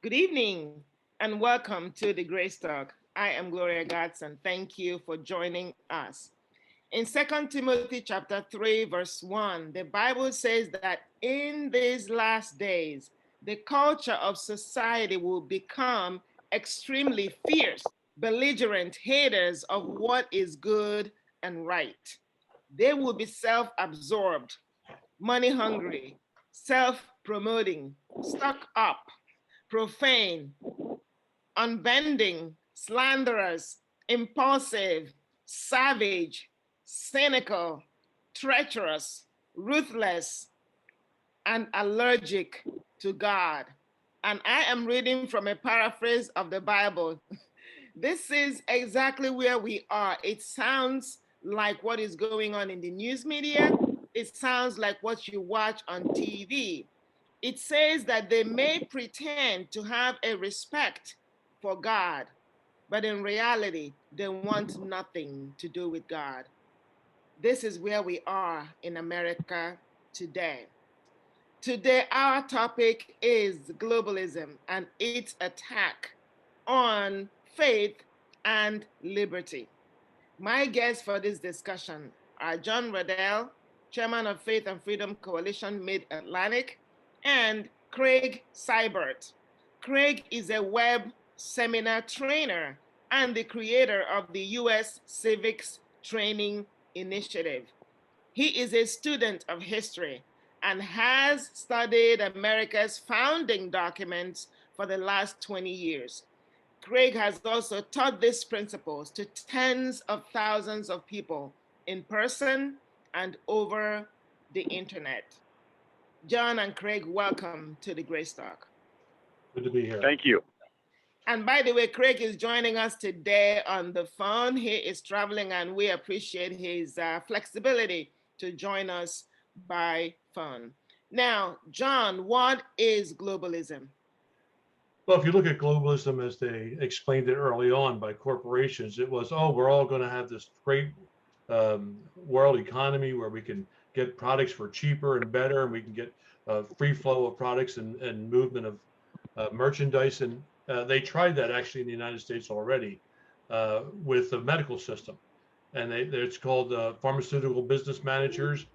Good evening and welcome to the Grace Talk. I am Gloria Godson. Thank you for joining us. In Second Timothy chapter 3, verse 1, the Bible says that in these last days, the culture of society will become extremely fierce, belligerent haters of what is good and right. They will be self-absorbed, money hungry, self-promoting, stuck up, profane, unbending, slanderous, impulsive, savage, cynical, treacherous, ruthless, and allergic to God. And I am reading from a paraphrase of the Bible. This is exactly where we are. It sounds like what is going on in the news media. It sounds like what you watch on TV. It says that they may pretend to have a respect for God, but in reality, they want nothing to do with God. This is where we are in America today. Today, our topic is globalism and its attack on faith and liberty. My guests for this discussion are John Riddell, Chairman of Faith and Freedom Coalition Mid-Atlantic, and Craig Seibert. Craig is a web seminar trainer and the creator of the U.S. Civics Training Initiative. He is a student of history and has studied America's founding documents for the last 20 years. Craig has also taught these principles to tens of thousands of people in person and over the internet. John and Craig, welcome to the Grace Talk. Good to be here. Thank you. And by the way, Craig is joining us today on the phone. He is traveling and we appreciate his flexibility to join us by phone. Now, John, what is globalism? Well, if you look at globalism as they explained it early on by corporations, it was, oh, we're all going to have this great world economy where we can get products for cheaper and better, and we can get free flow of products and movement of merchandise. And they tried that actually in the United States already with the medical system. And it's called pharmaceutical business managers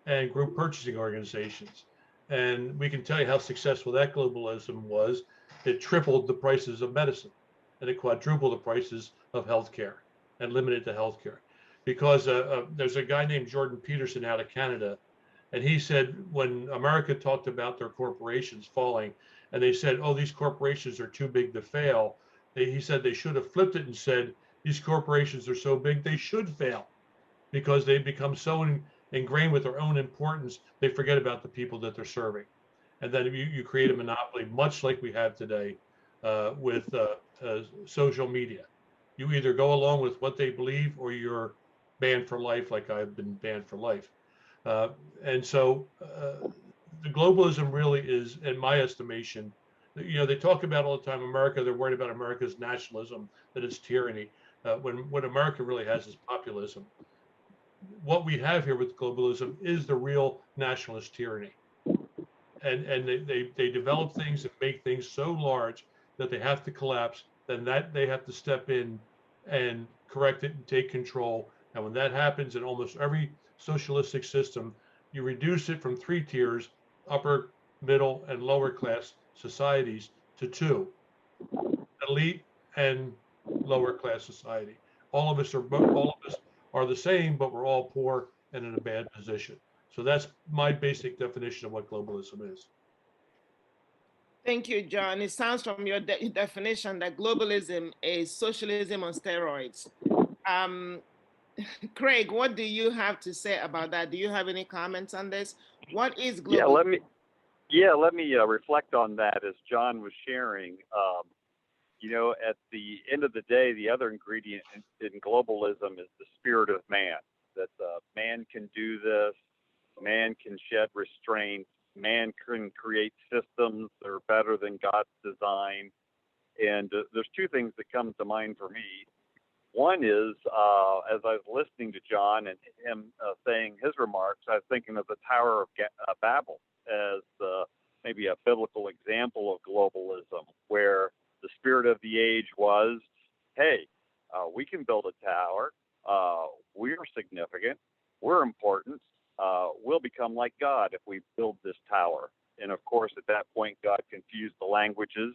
and group purchasing organizations. And we can tell you how successful that globalism was. It tripled the prices of medicine and it quadrupled the prices of healthcare and limited to healthcare. Because there's a guy named Jordan Peterson out of Canada, and he said when America talked about their corporations falling, and they said, oh, these corporations are too big to fail, he said they should have flipped it and said, these corporations are so big, they should fail because they become so ingrained with their own importance, they forget about the people that they're serving. And then you create a monopoly, much like we have today with social media. You either go along with what they believe or you're banned for life, like I've been banned for life. And so the globalism really is, in my estimation, they talk about all the time America, they're worried about America's nationalism, that it's tyranny, when what America really has is populism. What we have here with globalism is the real nationalist tyranny. And they develop things and make things so large that they have to collapse, then that they have to step in and correct it and take control. And when that happens in almost every socialistic system, you reduce it from 3 tiers, upper, middle, and lower class societies, to 2, elite and lower class society. All of us are the same, but we're all poor and in a bad position. So that's my basic definition of what globalism is. Thank you, John. It sounds from your definition that globalism is socialism on steroids. Um, Craig, what do you have to say about that? Do you have any comments on this? What is globalism? Let me reflect on that as John was sharing. At the end of the day, the other ingredient in globalism is the spirit of man, that man can do this, man can shed restraint, man can create systems that are better than God's design. And there's 2 things that come to mind for me. One is, as I was listening to John and him saying his remarks, I was thinking of the Tower of Babel as maybe a biblical example of globalism, where the spirit of the age was, hey, we can build a tower. We're significant. We're important. We'll become like God if we build this tower. And of course, at that point, God confused the languages,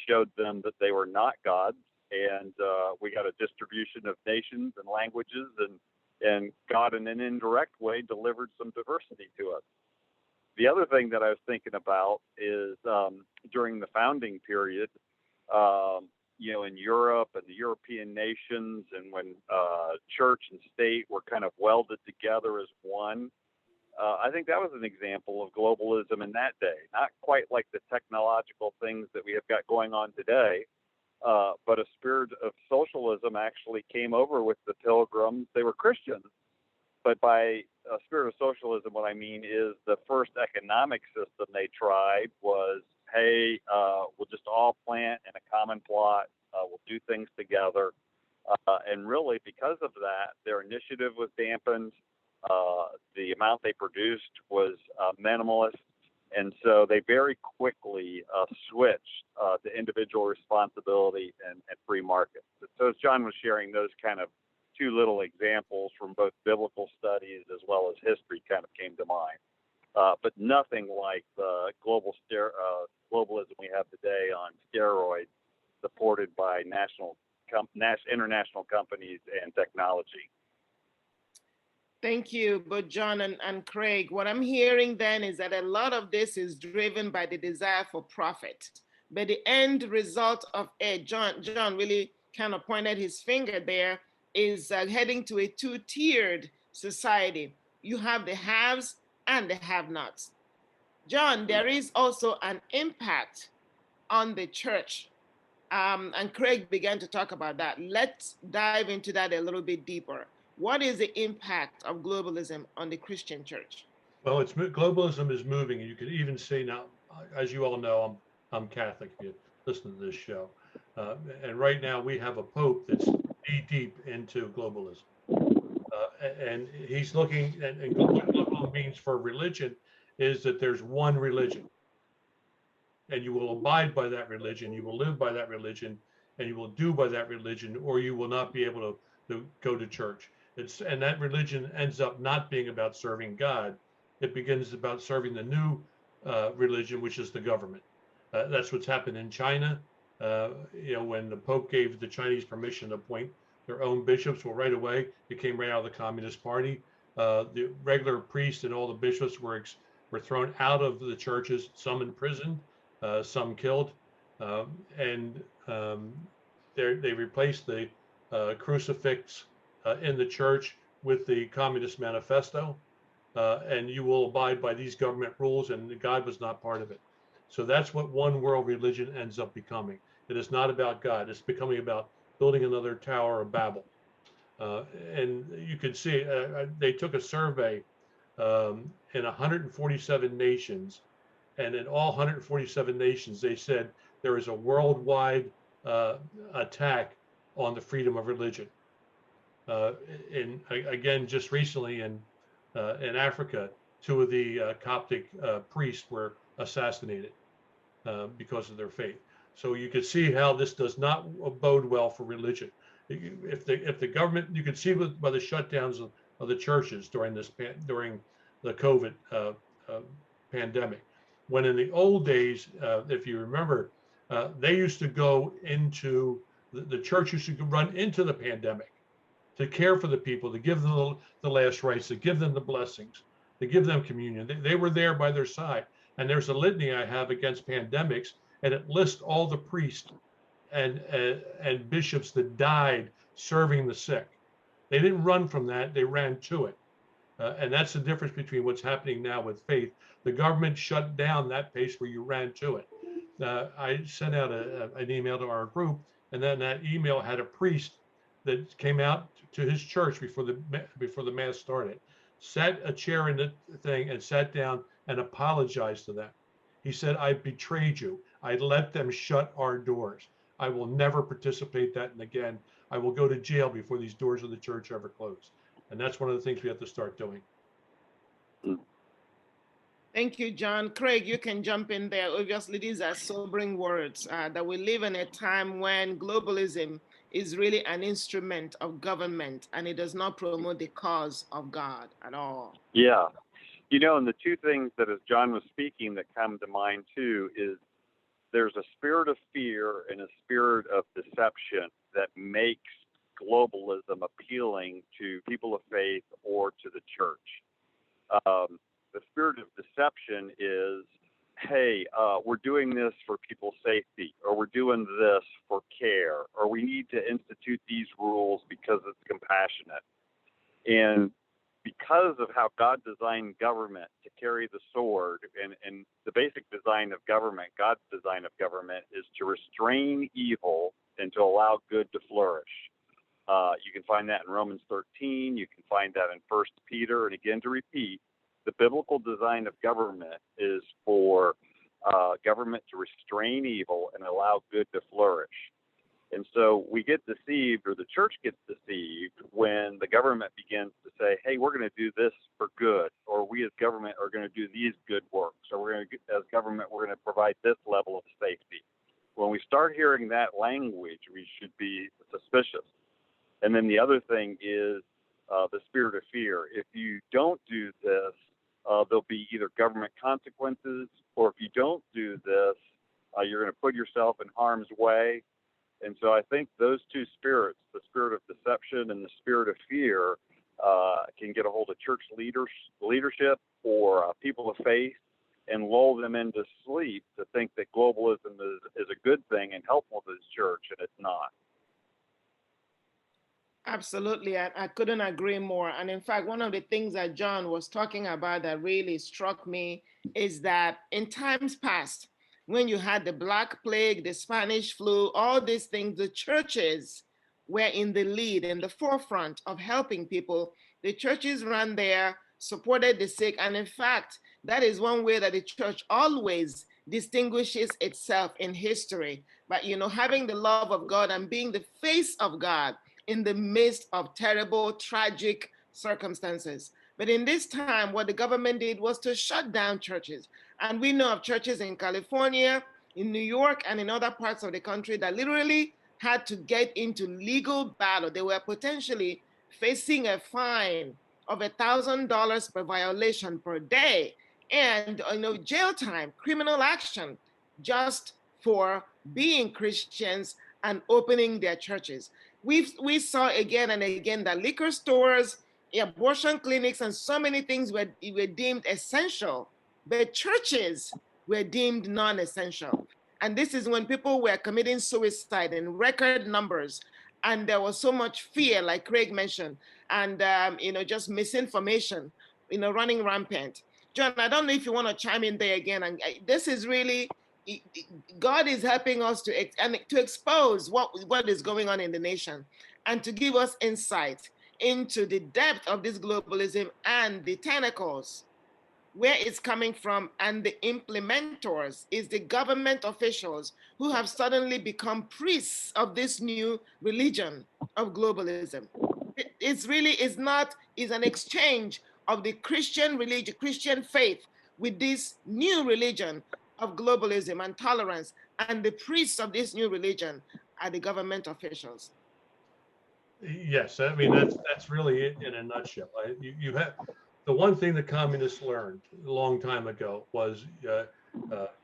showed them that they were not gods, and we got a distribution of nations and languages, and God, in an indirect way, delivered some diversity to us. The other thing that I was thinking about is during the founding period, in Europe and the European nations, and when church and state were kind of welded together as one, I think that was an example of globalism in that day. Not quite like the technological things that we have got going on today, but a spirit of socialism actually came over with the Pilgrims. They were Christians, but by a spirit of socialism, what I mean is the first economic system they tried was, hey, we'll just all plant in a common plot. We'll do things together. And really, because of that, their initiative was dampened. The amount they produced was minimalist. And so they very quickly switched to individual responsibility and free markets. So as John was sharing, those kind of two little examples from both biblical studies as well as history kind of came to mind. But nothing like the globalism we have today on steroids, supported by international companies and technology. Thank you, both John and Craig. What I'm hearing then is that a lot of this is driven by the desire for profit. But the end result of it, John really kind of pointed his finger there, is heading to a two-tiered society. You have the haves and the have-nots. John, there is also an impact on the church. And Craig began to talk about that. Let's dive into that a little bit deeper. What is the impact of globalism on the Christian church? Well, globalism is moving, and you can even see now, as you all know, I'm Catholic. If you listen to this show, and right now we have a pope that's knee deep into globalism, and he's looking. And what globalism means for religion is that there's one religion, and you will abide by that religion, you will live by that religion, and you will do by that religion, or you will not be able to go to church. And that religion ends up not being about serving God. It begins about serving the new religion, which is the government. That's what's happened in China. When the Pope gave the Chinese permission to appoint their own bishops, well, right away it came right out of the Communist Party. The regular priests and all the bishops were thrown out of the churches, some imprisoned, some killed, and they replaced the crucifix in the church with the Communist Manifesto, and you will abide by these government rules, and God was not part of it. So that's what one world religion ends up becoming. It is not about God. It's becoming about building another Tower of Babel. And you can see they took a survey in 147 nations, and in all 147 nations, they said there is a worldwide attack on the freedom of religion. Again, just recently in Africa, two of the Coptic priests were assassinated because of their faith. So you can see how this does not bode well for religion. If the government, you can see by the shutdowns of the churches during the COVID pandemic, when in the old days, if you remember, they used to go into the church used to run into the pandemic to care for the people, to give them the last rites, to give them the blessings, to give them communion. They were there by their side. And there's a litany I have against pandemics, and it lists all the priests and bishops that died serving the sick. They didn't run from that, they ran to it. And that's the difference between what's happening now with faith. The government shut down that pace where you ran to it. I sent out an email to our group, and then that email had a priest that came out to his church before the mass started, sat a chair in the thing and sat down and apologized to them. He said, "I betrayed you. I let them shut our doors. I will never participate that again. I will go to jail before these doors of the church ever close." And that's one of the things we have to start doing. Thank you, John. Craig, you can jump in there. Obviously, these are sobering words that we live in a time when globalism is really an instrument of government and it does not promote the cause of God at all. Yeah. You know, and the two things that as John was speaking that come to mind too is there's a spirit of fear and a spirit of deception that makes globalism appealing to people of faith or to the church. The spirit of deception is, hey, we're doing this for people's safety, or we're doing this for care, or we need to institute these rules because it's compassionate. And because of how God designed government to carry the sword, and the basic design of government, God's design of government, is to restrain evil and to allow good to flourish. You can find that in Romans 13. You can find that in 1 Peter. And again, to repeat, the biblical design of government is for government to restrain evil and allow good to flourish. And so we get deceived, or the church gets deceived, when the government begins to say, hey, we're going to do this for good, or we as government are going to do these good works, or we're going to, as government, we're going to provide this level of safety. When we start hearing that language, we should be suspicious. And then the other thing is the spirit of fear. If you don't do this, there'll be either government consequences, or if you don't do this, you're going to put yourself in harm's way. And so I think those two spirits, the spirit of deception and the spirit of fear, can get a hold of church leadership or people of faith and lull them into sleep to think that globalism is a good thing and helpful to the church, and it's not. Absolutely. I couldn't agree more. And in fact, one of the things that John was talking about that really struck me is that in times past, when you had the Black Plague, the Spanish flu, all these things, the churches were in the lead, in the forefront of helping people. The churches ran there, supported the sick. And in fact, that is one way that the church always distinguishes itself in history. But, having the love of God and being the face of God in the midst of terrible, tragic circumstances. But in this time, what the government did was to shut down churches. And we know of churches in California, in New York, and in other parts of the country that literally had to get into legal battle. They were potentially facing a fine of $1,000 per violation per day, and jail time, criminal action, just for being Christians and opening their churches. We saw again and again that liquor stores, abortion clinics, and so many things were deemed essential, but churches were deemed non-essential. And this is when people were committing suicide in record numbers, and there was so much fear, like Craig mentioned, and just misinformation, running rampant. John, I don't know if you want to chime in there again. And this is really, God is helping us to expose what is going on in the nation, and to give us insight into the depth of this globalism and the tentacles, where it's coming from, and the implementors is the government officials who have suddenly become priests of this new religion of globalism. It's really is an exchange of the Christian religion, Christian faith, with this new religion of globalism and tolerance, and the priests of this new religion are the government officials. Yes, I mean that's really it in a nutshell. You have the one thing the communists learned a long time ago was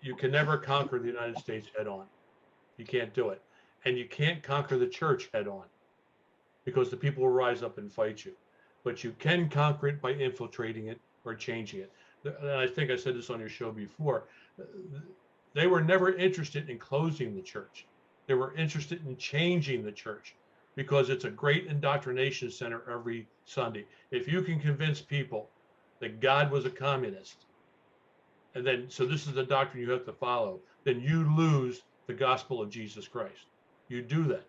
you can never conquer the United States head on. You can't do it, and you can't conquer the church head on, because the people will rise up and fight you. But you can conquer it by infiltrating it or changing it. And I think I said this on your show before. They were never interested in closing the church. They were interested in changing the church, because it's a great indoctrination center every Sunday. If you can convince people that God was a communist, and then, so this is the doctrine you have to follow, then you lose the gospel of Jesus Christ. You do that.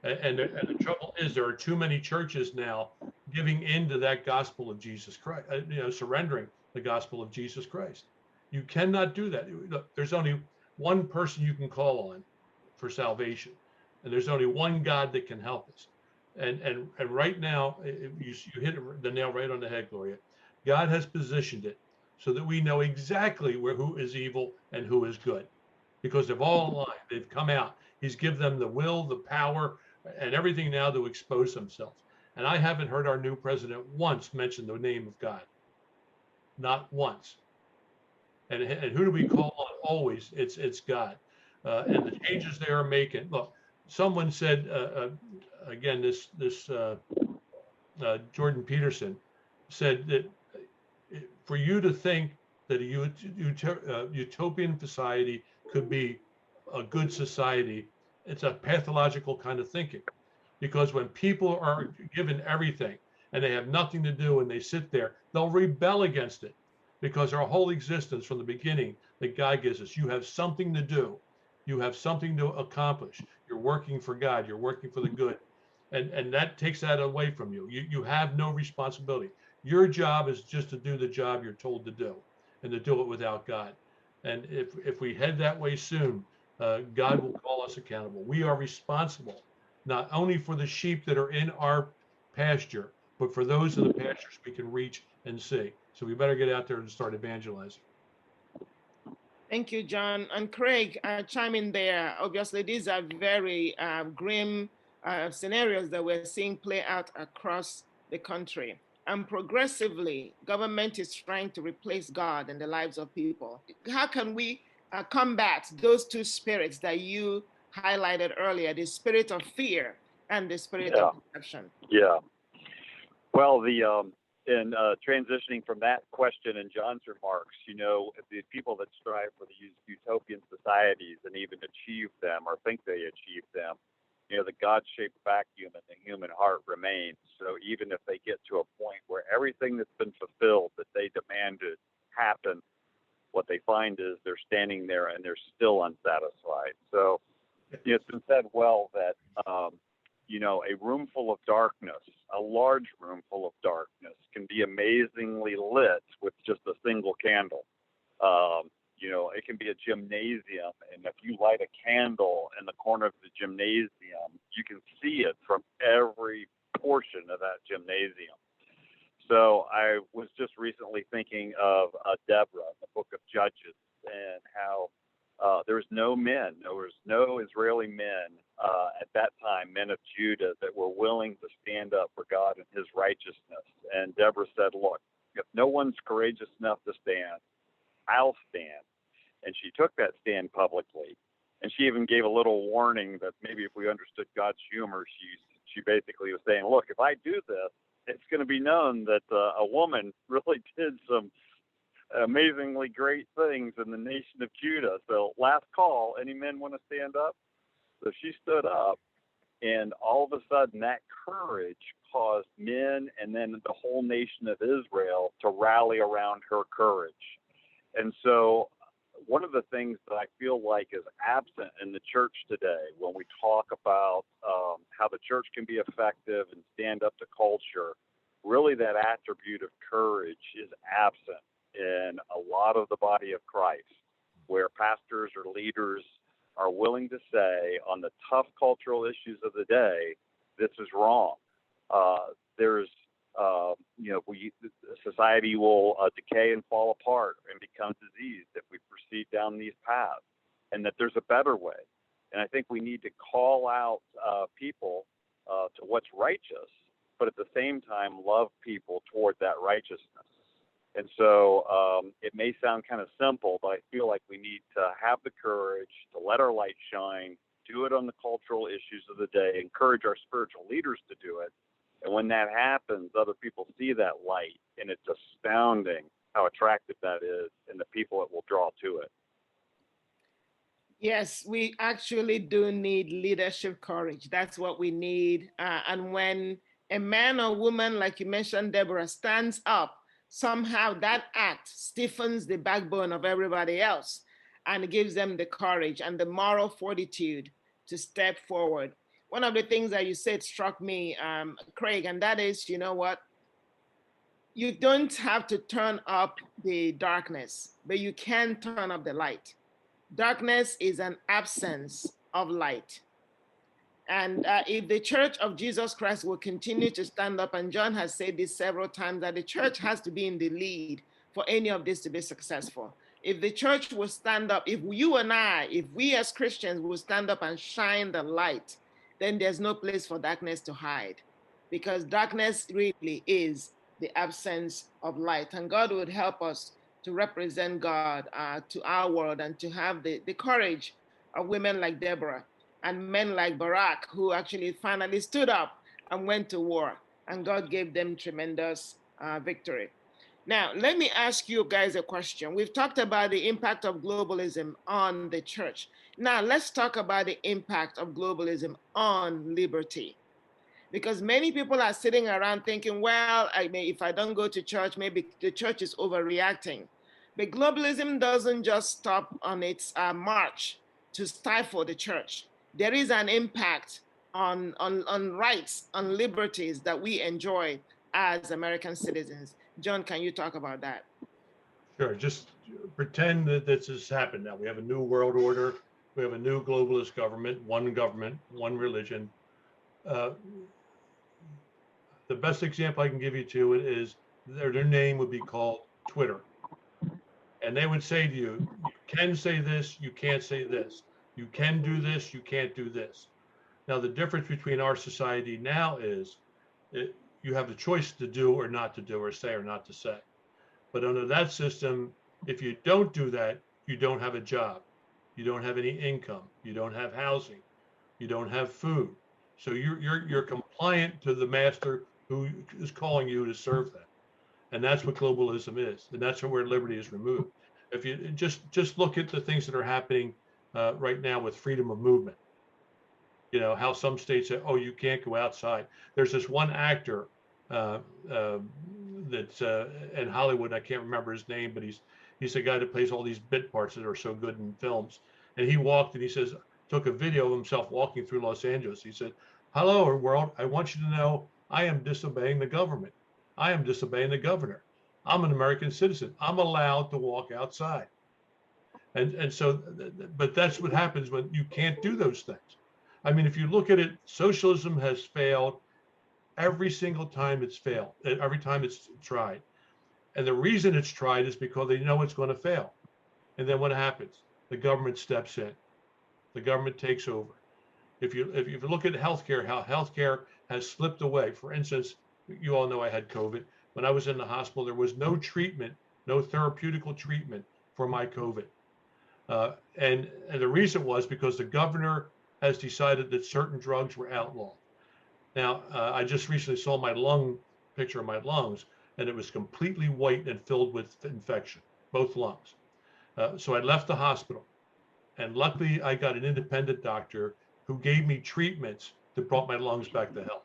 And the trouble is, there are too many churches now giving into that gospel of Jesus Christ, surrendering the gospel of Jesus Christ. You cannot do that. Look, there's only one person you can call on for salvation, and there's only one God that can help us. And right now, you hit the nail right on the head, Gloria. God has positioned it so that we know exactly who is evil and who is good, because they've all aligned. They've come out. He's given them the will, the power, and everything now to expose themselves. And I haven't heard our new president once mention the name of God, not once. And who do we call on always? It's God. And the changes they are making. Look, someone said again, this Jordan Peterson said that for you to think that a utopian society could be a good society, it's a pathological kind of thinking. Because when people are given everything and they have nothing to do and they sit there, they'll rebel against it. Because our whole existence from the beginning that God gives us, you have something to do, you have something to accomplish. You're working for God, you're working for the good. And that takes that away from you. You have no responsibility. Your job is just to do the job you're told to do and to do it without God. And if we head that way soon, God will call us accountable. We are responsible not only for the sheep that are in our pasture, but for those in the pastures we can reach and see. So we better get out there and start evangelizing. Thank you, John. And Craig, chime in there. Obviously, these are very grim scenarios that we're seeing play out across the country. And progressively, government is trying to replace God in the lives of people. How can we combat those two spirits that you highlighted earlier, the spirit of fear and the spirit of deception? Yeah. Well, in transitioning from that question and John's remarks, the people that strive for the utopian societies and even achieve them or think they achieve them, the God-shaped vacuum in the human heart remains. So even if they get to a point where everything that's been fulfilled that they demanded happen, what they find is they're standing there and they're still unsatisfied. So it's been said well that a room full of darkness, a large room full of darkness, can be amazingly lit with just a single candle. It can be a gymnasium, and if you light a candle in the corner of the gymnasium, you can see it from every portion of that gymnasium. So I was just recently thinking of Deborah, the book of Judges, and how there was no Israeli men at that time, men of Judah, that were willing to stand up for God and his righteousness. And Deborah said, look, if no one's courageous enough to stand, I'll stand. And she took that stand publicly. And she even gave a little warning that maybe if we understood God's humor, she basically was saying, look, if I do this, it's going to be known that a woman really did some amazingly great things in the nation of Judah. So last call, any men want to stand up? So she stood up, and all of a sudden that courage caused men and then the whole nation of Israel to rally around her courage. And so one of the things that I feel like is absent in the church today when we talk about how the church can be effective and stand up to culture, really that attribute of courage is absent in a lot of the body of Christ, where pastors or leaders are willing to say on the tough cultural issues of the day, this is wrong. Society will decay and fall apart and become diseased if we proceed down these paths, and that there's a better way. And I think we need to call out people to what's righteous, but at the same time love people toward that righteousness. And so it may sound kind of simple, but I feel like we need to have the courage to let our light shine, do it on the cultural issues of the day, encourage our spiritual leaders to do it. And when that happens, other people see that light, and it's astounding how attractive that is and the people it will draw to it. Yes, we actually do need leadership courage. That's what we need. And when a man or woman, like you mentioned, Deborah, stands up, somehow that act stiffens the backbone of everybody else and gives them the courage and the moral fortitude to step forward. One of the things that you said struck me, Craig, and that is, you know what? You don't have to turn up the darkness, but you can turn up the light. Darkness is an absence of light. And if the Church of Jesus Christ will continue to stand up, and John has said this several times, that the church has to be in the lead for any of this to be successful. If the church will stand up, if you and I, if we as Christians will stand up and shine the light, then there's no place for darkness to hide, because darkness really is the absence of light. And God would help us to represent God to our world, and to have the courage of women like Deborah and men like Barak, who actually finally stood up and went to war, and God gave them tremendous victory. Now, let me ask you guys a question. We've talked about the impact of globalism on the church. Now, let's talk about the impact of globalism on liberty. Because many people are sitting around thinking, well, I mean, if I don't go to church, maybe the church is overreacting. But globalism doesn't just stop on its march to stifle the church. There is an impact on rights, on liberties that we enjoy as American citizens. John, can you talk about that? Sure. Just pretend that this has happened now. We have a new world order. We have a new globalist government, one religion. Uh, the best example I can give you to it is their name would be called Twitter. And they would say to you, you can say this, you can't say this. You can do this, you can't do this. Now, the difference between our society now is you have the choice to do or not to do, or say or not to say. But under that system, if you don't do that, you don't have a job. You don't have any income. You don't have housing. You don't have food. So you're compliant to the master who is calling you to serve them. And that's what globalism is. And that's where liberty is removed. If you just look at the things that are happening right now with freedom of movement, you know, how some states say, oh, you can't go outside. There's this one actor that's in Hollywood. I can't remember his name, but he's the guy that plays all these bit parts that are so good in films. And he walked and he says, took a video of himself walking through Los Angeles. He said, hello, world. I want you to know I am disobeying the government. I am disobeying the governor. I'm an American citizen. I'm allowed to walk outside. And so, but that's what happens when you can't do those things. I mean, if you look at it, socialism has failed every single time it's failed, every time it's tried. And the reason it's tried is because they know it's going to fail. And then what happens? The government steps in. The government takes over. If you look at healthcare, how healthcare has slipped away. For instance, you all know I had COVID. When I was in the hospital, there was no treatment, no therapeutical treatment for my COVID. And the reason was because the governor has decided that certain drugs were outlawed. Now, I just recently saw my picture of my lungs, and it was completely white and filled with infection, both lungs. So I left the hospital, and luckily I got an independent doctor who gave me treatments that brought my lungs back to health.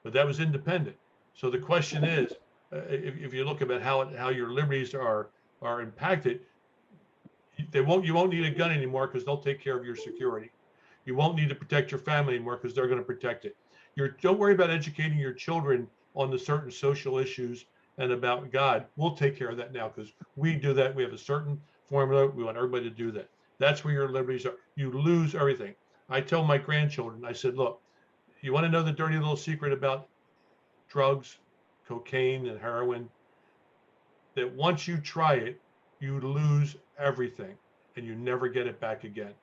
But that was independent. So the question is, if you look at how your liberties are impacted, you won't need a gun anymore because they'll take care of your security. You won't need to protect your family anymore because they're going to protect it. Don't worry about educating your children on the certain social issues and about God. We'll take care of that now because we do that. We have a certain formula. We want everybody to do that. That's where your liberties are. You lose everything. I tell my grandchildren, I said, look, you want to know the dirty little secret about drugs, cocaine, and heroin? That once you try it, you lose everything and you never get it back again.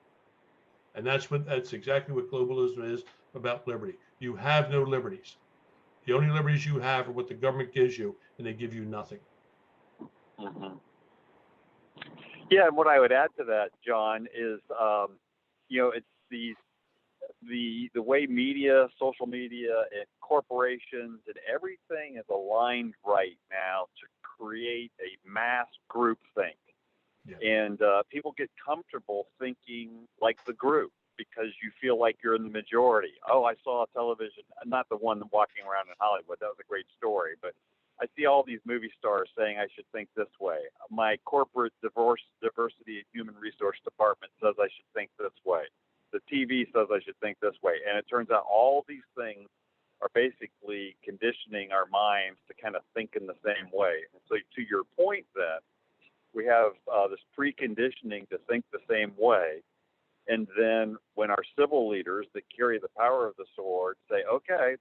And that's exactly what globalism is about liberty. You have no liberties. The only liberties you have are what the government gives you, and they give you nothing. Mm-hmm. Yeah, and what I would add to that, John, is it's the way media, social media, and corporations and everything is aligned right now to create a mass groupthink. Yeah. And people get comfortable thinking like the group because you feel like you're in the majority. Oh, I saw a television, not the one walking around in Hollywood. That was a great story. But I see all these movie stars saying I should think this way. My corporate diversity and human resource department says I should think this way. The TV says I should think this way. And it turns out all these things are basically conditioning our minds to kind of think in the same way. And so to your point that we have this preconditioning to think the same way. And then when our civil leaders that carry the power of the sword say, okay,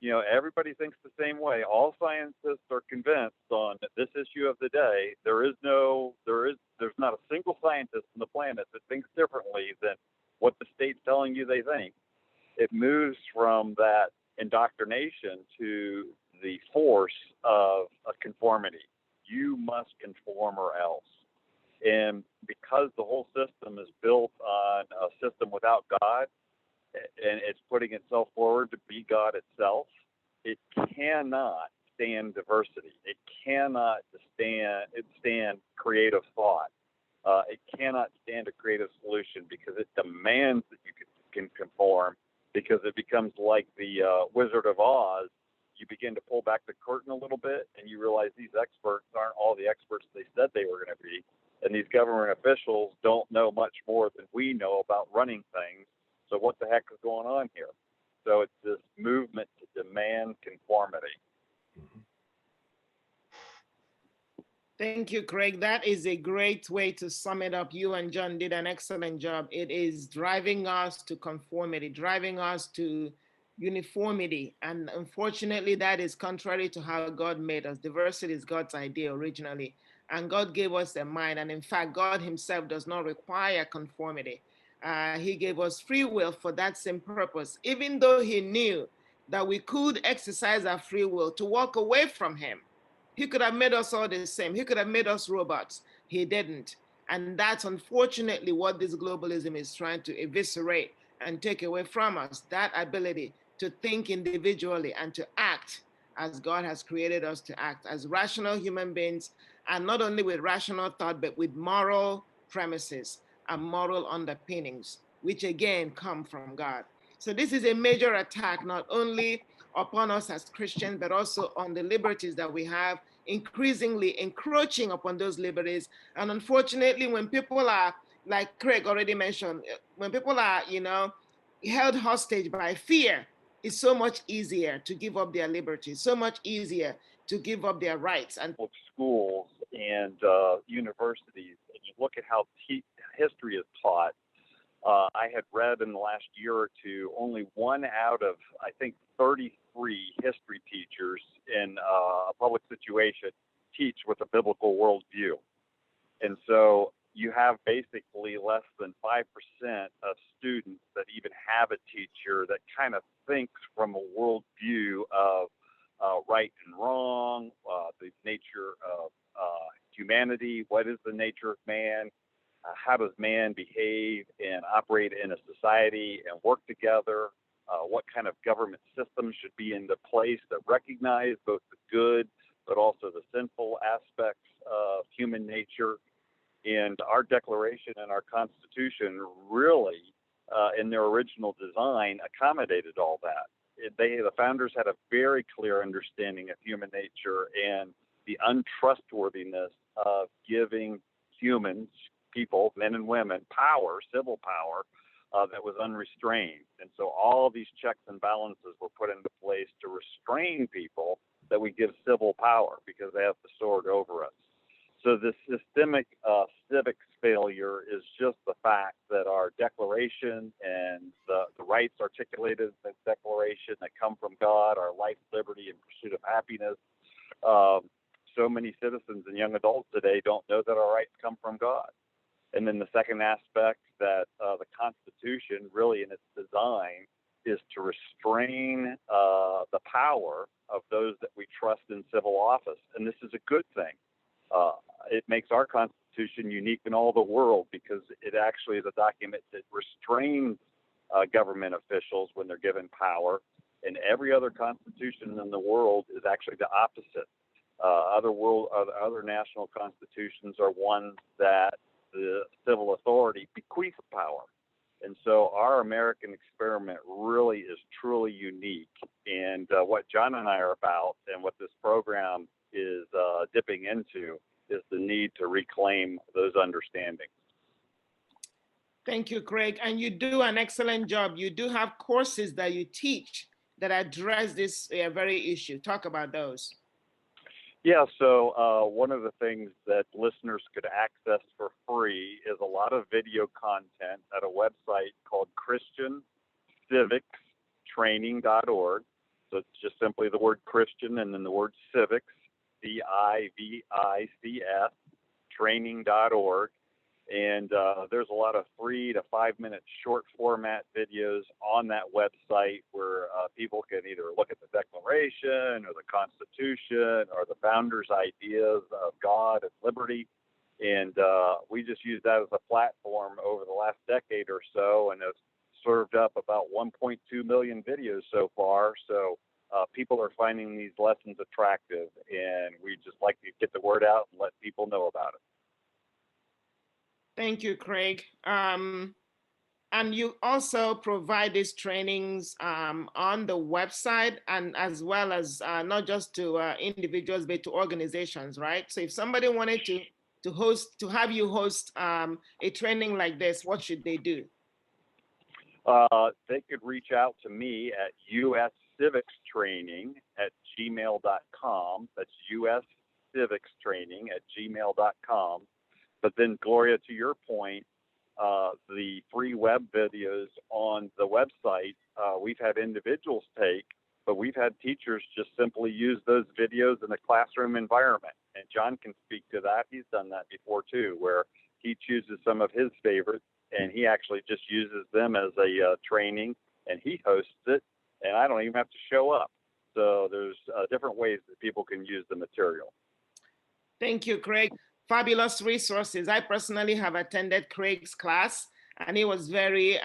everybody thinks the same way. All scientists are convinced on this issue of the day. There's not a single scientist on the planet that thinks differently than what the state's telling you they think. It moves from that indoctrination to the force of a conformity. You must conform or else. And because the whole system is built on a system without God, and it's putting itself forward to be God itself, it cannot stand diversity. It cannot stand creative thought. It cannot stand a creative solution because it demands that you can conform, because it becomes like the Wizard of Oz. You begin to pull back the curtain a little bit, and you realize these experts aren't all the experts they said they were going to be. And these government officials don't know much more than we know about running things. So what the heck is going on here? So it's this movement to demand conformity. Thank you, Craig. That is a great way to sum it up. You and John did an excellent job. It is driving us to conformity, driving us to uniformity. And unfortunately, that is contrary to how God made us. Diversity is God's idea originally. And God gave us a mind. And in fact, God himself does not require conformity. He gave us free will for that same purpose, even though he knew that we could exercise our free will to walk away from him. He could have made us all the same. He could have made us robots. He didn't. And that's unfortunately what this globalism is trying to eviscerate and take away from us, that ability to think individually and to act as God has created us to act, as rational human beings, and not only with rational thought, but with moral premises and moral underpinnings, which again come from God. So this is a major attack, not only upon us as Christians, but also on the liberties that we have, increasingly encroaching upon those liberties. And unfortunately, when people are, like Craig already mentioned, when people are, held hostage by fear, it's so much easier to give up their liberties, so much easier to give up their rights. And schools and universities, and you look at how history is taught. I had read in the last year or two, only 1 out of, I think, 33 history teachers in a public situation teach with a biblical worldview. And so you have basically less than 5% of students that even have a teacher that kind of thinks from a worldview of right and wrong, the nature of humanity, what is the nature of man, how does man behave and operate in a society and work together, what kind of government system should be into place that recognize both the good but also the sinful aspects of human nature. And our Declaration and our Constitution really, in their original design, accommodated all that. The founders had a very clear understanding of human nature and the untrustworthiness of giving humans, people, men and women, power, civil power, that was unrestrained. And so all of these checks and balances were put into place to restrain people that we give civil power because they have the sword over us. So this systemic civics failure is just the fact that our Declaration and the rights articulated in the Declaration that come from God, our life, liberty, and pursuit of happiness, so many citizens and young adults today don't know that our rights come from God. And then the second aspect, that the Constitution, really in its design, is to restrain the power of those that we trust in civil office. And this is a good thing. It makes our Constitution unique in all the world because it actually is a document that restrains government officials when they're given power. And every other constitution in the world is actually the opposite. Other national constitutions are ones that the civil authority bequeaths power. And so our American experiment really is truly unique. And what John and I are about and what this program is dipping into is the need to reclaim those understandings. Thank you, Craig. And you do an excellent job. You do have courses that you teach that address this very issue. Talk about those. Yeah, so one of the things that listeners could access for free is a lot of video content at a website called ChristianCivicsTraining.org. So it's just simply the word Christian and then the word civics, CIVICS, training.org. And there's a lot of 3 to 5 minute short format videos on that website where people can either look at the Declaration or the Constitution or the founders' ideas of God and liberty. And we just use that as a platform over the last decade or so, and have served up about 1.2 million videos so far. So people are finding these lessons attractive, and we just like to get the word out and let people know about it. Thank you, Craig. And you also provide these trainings on the website, and as well as not just to individuals, but to organizations, right? So if somebody wanted to have you host a training like this, what should they do? They could reach out to me at uscivicstraining@gmail.com. That's uscivicstraining@gmail.com. But then, Gloria, to your point, the free web videos on the website, we've had individuals take, but we've had teachers just simply use those videos in a classroom environment. And John can speak to that. He's done that before too, where he chooses some of his favorites and he actually just uses them as a training, and he hosts it, and I don't even have to show up. So there's different ways that people can use the material. Thank you, Craig. Fabulous resources. I personally have attended Craig's class, and it was very,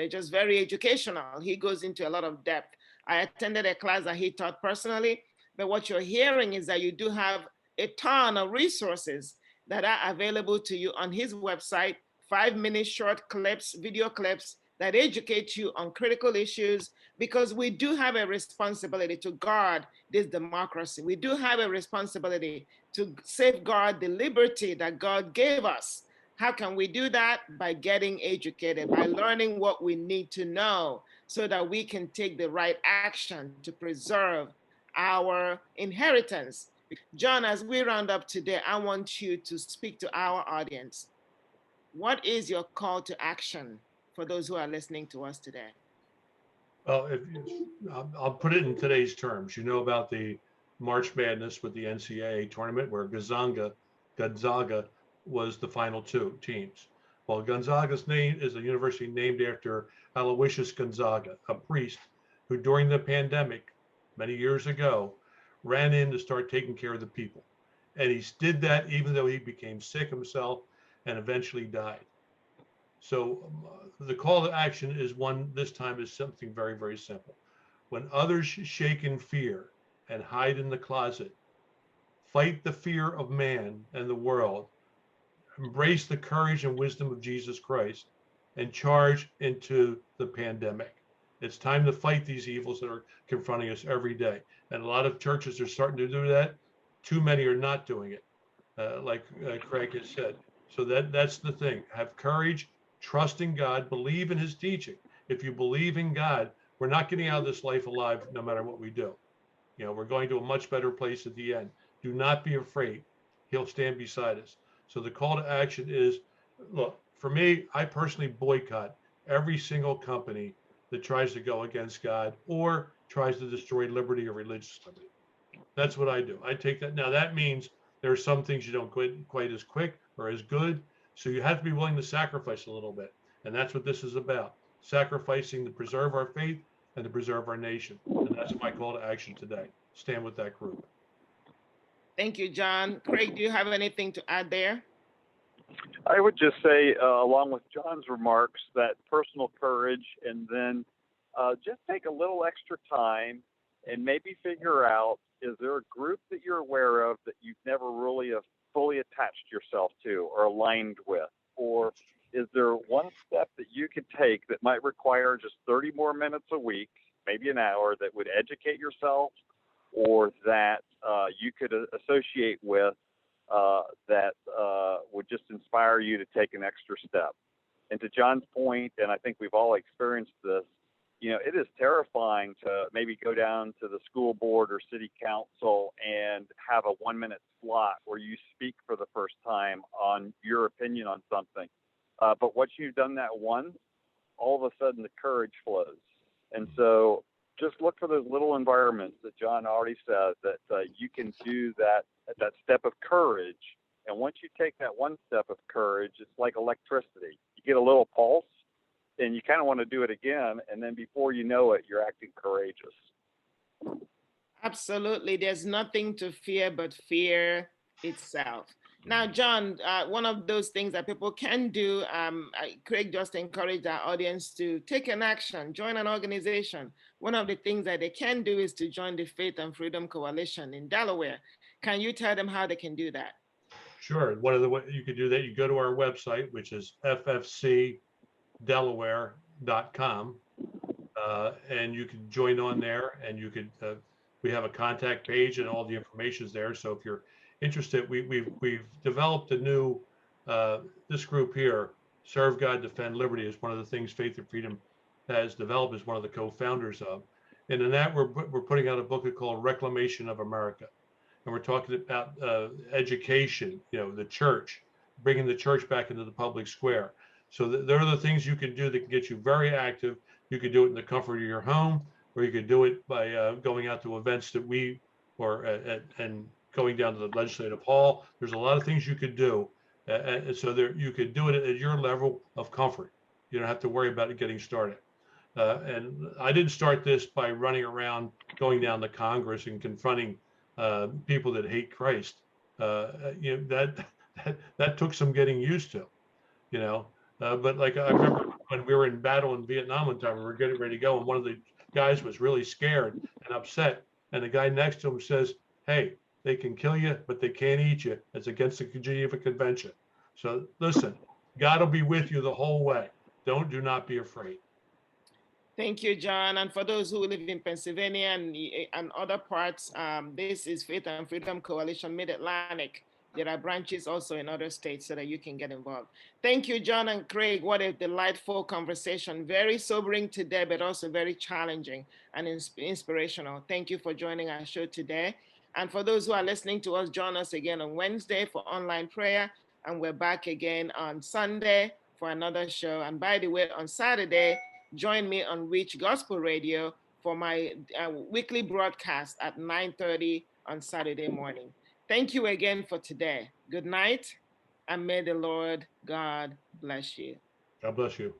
just very educational. He goes into a lot of depth. I attended a class that he taught personally, but what you're hearing is that you do have a ton of resources that are available to you on his website, 5-minute short clips, video clips that educate you on critical issues, because we do have a responsibility to guard this democracy. We do have a responsibility to safeguard the liberty that God gave us. How can we do that? By getting educated, by learning what we need to know so that we can take the right action to preserve our inheritance. John, as we round up today, I want you to speak to our audience. What is your call to action for those who are listening to us today? Well, I'll put it in today's terms. You know about the March Madness with the NCAA tournament where Gonzaga was the final 2 teams. Well, Gonzaga's name is a university named after Aloysius Gonzaga, a priest who during the pandemic many years ago ran in to start taking care of the people. And he did that even though he became sick himself and eventually died. So the call to action is one, this time is something very, very simple. When others shake in fear and hide in the closet, fight the fear of man and the world, embrace the courage and wisdom of Jesus Christ, and charge into the pandemic. It's time to fight these evils that are confronting us every day. And a lot of churches are starting to do that. Too many are not doing it, like Craig has said. So that's the thing. Have courage, trust in God, believe in his teaching. If you believe in God, we're not getting out of this life alive no matter what we do. You know, we're going to a much better place at the end. Do not be afraid. He'll stand beside us. So the call to action is, look, for me, I personally boycott every single company that tries to go against God or tries to destroy liberty or religious liberty. That's what I do. I take that. Now that means there are some things you don't quite as quick or as good. So you have to be willing to sacrifice a little bit. And that's what this is about. Sacrificing to preserve our faith and to preserve our nation. And that's my call to action today. Stand with that group. Thank you, John. Craig, do you have anything to add there? I would just say, along with John's remarks, that personal courage, and then just take a little extra time and maybe figure out, is there a group that you're aware of that you've never really fully attached yourself to or aligned with? Or is there one step that you could take that might require just 30 more minutes a week, maybe an hour, that would educate yourself, or that you could associate with that would just inspire you to take an extra step? And to John's point, and I think we've all experienced this, you know, it is terrifying to maybe go down to the school board or city council and have a 1-minute slot where you speak for the first time on your opinion on something. But once you've done that once, all of a sudden the courage flows. And so just look for those little environments that John already said that you can do that step of courage. And once you take that one step of courage, it's like electricity. You get a little pulse, and you kind of want to do it again, and then before you know it, you're acting courageous. Absolutely. There's nothing to fear but fear itself. Now, John, one of those things that people can do, Craig just encouraged our audience to take an action, join an organization. One of the things that they can do is to join the Faith and Freedom Coalition in Delaware. Can you tell them how they can do that? Sure. One of the ways you could do that, you go to our website, which is ffcdelaware.com, and you can join on there, and you could. We have a contact page, and all the information is there. So if you're interested, we've developed a new. This group here, Serve God, Defend Liberty, is one of the things Faith and Freedom has developed. Is one of the co-founders of, and in that we're putting out a book called Reclamation of America. And we're talking about education, the church, bringing the church back into the public square. So there are the things you can do that can get you very active. You could do it in the comfort of your home, or you could do it by going out to events that and going down to the legislative hall. There's a lot of things you could do. And so you could do it at your level of comfort. You don't have to worry about it getting started. And I didn't start this by running around, going down to Congress and confronting people that hate Christ. That took some getting used to, but like I remember when we were in battle in Vietnam one time, we were getting ready to go, and one of the guys was really scared and upset, and the guy next to him says, "Hey, they can kill you, but they can't eat you. It's against the Geneva Convention. So listen, God will be with you the whole way. Do not be afraid." Thank you, John. And for those who live in Pennsylvania and other parts, this is Faith and Freedom Coalition Mid-Atlantic. There are branches also in other states so that you can get involved. Thank you, John and Craig. What a delightful conversation. Very sobering today, but also very challenging and inspirational. Thank you for joining our show today. And for those who are listening to us, join us again on Wednesday for online prayer. And we're back again on Sunday for another show. And by the way, on Saturday, join me on Reach Gospel Radio for my weekly broadcast at 9:30 on Saturday morning. Thank you again for today. Good night, and may the Lord God bless you. God bless you.